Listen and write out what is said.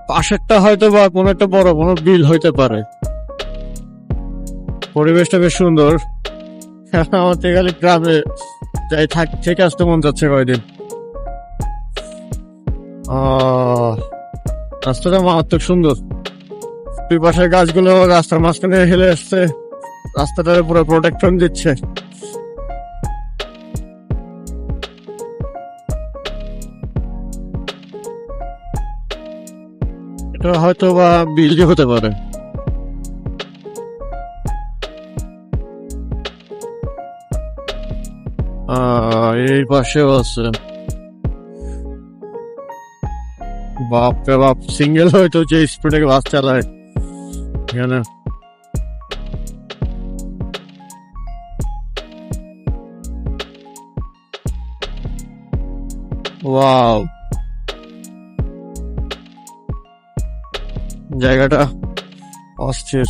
পাশেরটা হয়তো বা কোনো একটা বড় কোনো বিল হইতে পারে। পরিবেশটা বেশ সুন্দর। আমার তো খালি গ্রামে যাই থেকে আসতে মন যাচ্ছে কয়দিন। রাস্তাটা মারাত্মক সুন্দর। দুই পাশের গাছগুলো রাস্তার মাঝখানে হেলে আসছে, রাস্তাটার পুরো প্রোটেকশন দিচ্ছে। এটা হয়তো বা বিল্ডিং হতে পারে। এই পাশেও আছে। বাপ রে বাপ, সিঙ্গেল হয়তো যে স্পিডে বাস চালায় এখানে। ওয়াও, জায়গাটা অস্থির।